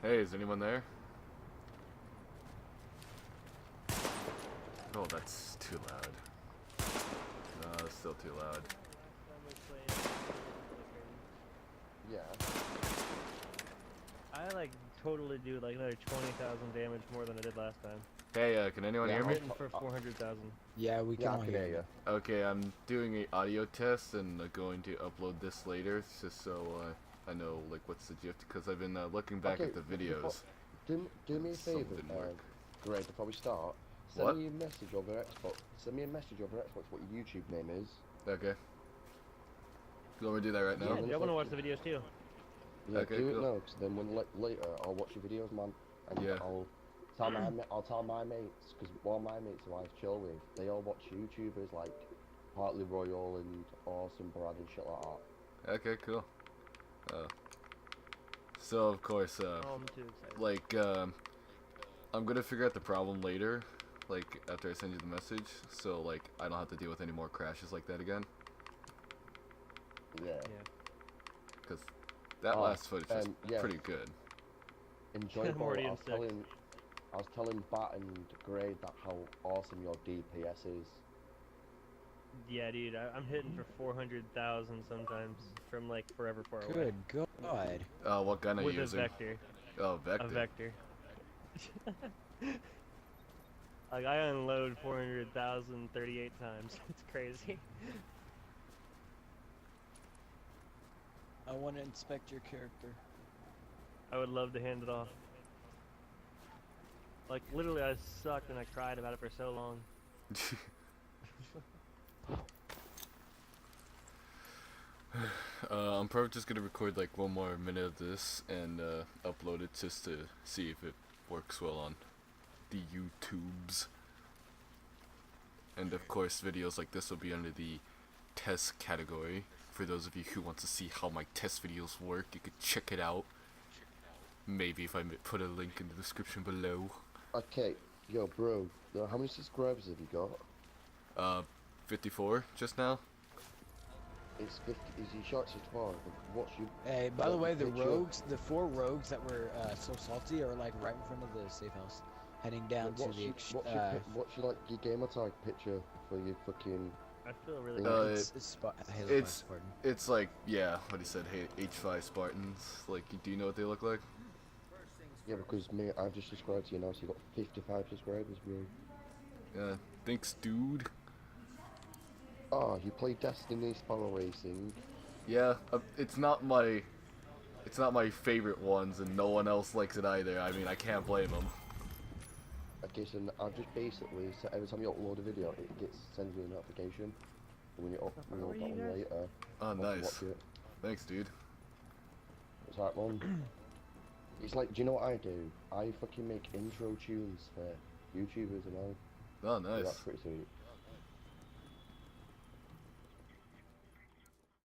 Hey, is anyone there? Oh, that's too loud. No, it's still too loud. Yeah. I like totally do like another 20,000 damage more than I did last time. Hey, can anyone Yeah, hear I'm me? hitting for 400,000. Yeah, we can Yeah, all I can hear hear you. you. Okay, I'm doing a audio test and going to upload this later, just so I know like what's the gist. Because I've been looking back Okay, at the videos. do me a Some favour, didn't work. Greg, before we start. Send What? me a message over Xbox. Send me a message over Xbox what your YouTube name is. Okay. You want me to do that right Yeah, now? dude, I want to watch the videos too. Yeah, Okay, do it cool. now, because then when later I'll watch your videos, man, and Yeah. I'll tell my mates, because one of my mates who I chill with, they all watch YouTubers like Hartley Royal and Awesome Brad and shit like that. Okay, cool. So of course, Oh, I'm too excited. like I'm gonna figure out the problem later, like after I send you the message, so like I don't have to deal with any more crashes like that again. Yeah. Yeah. Because that Oh, last footage was yeah. pretty good. Enjoyable. already I in was 6. telling Bat and Gray that how awesome your DPS is. Yeah, dude, I'm hitting for 400,000 sometimes from like forever far away. Good God. What gun are With you a using? vector. Oh, Vector. A vector. Like I unload 400,000 38 times. It's crazy. I want to inspect your character. I would love to hand it off. Like literally, I sucked and I cried about it for so long. I'm probably just gonna record like one more minute of this and upload it just to see if it works well on the YouTubes. And of course, videos like this will be under the test category. For those of you who want to see how my test videos work, you could check it out. Maybe if I put a link in the description below. Okay, yo, bro, how many subscribers have you got? 54 just now. It's 50. Is he short 54? What's your? Hey, by the way, the picture? rogues, the 4 rogues that were so salty are like right in front of the safe house, heading down to the. What's your like your gamer tag picture for your fucking? I feel really Uh, bad. It's Halo 5 it's- Spartan. It's like, yeah, what he said, hey, H5 Spartans. Like, do you know what they look like? Yeah, because me, I've just subscribed to you now, so you got 55 subscribers, bro. Yeah, thanks, dude. Oh, you play Destiny Sparrow Racing. Yeah, it's not my favorite ones, and no one else likes it either. I mean, I can't blame them. Okay, so I've just basically, so every time you upload a video, it sends you a notification. And when you upload How are that you one guys? later, Oh, you can nice. watch it. Thanks, dude. It's like, man. It's like, do you know what I do? I fucking make intro tunes for YouTubers and all. Oh, So nice. that's pretty sweet.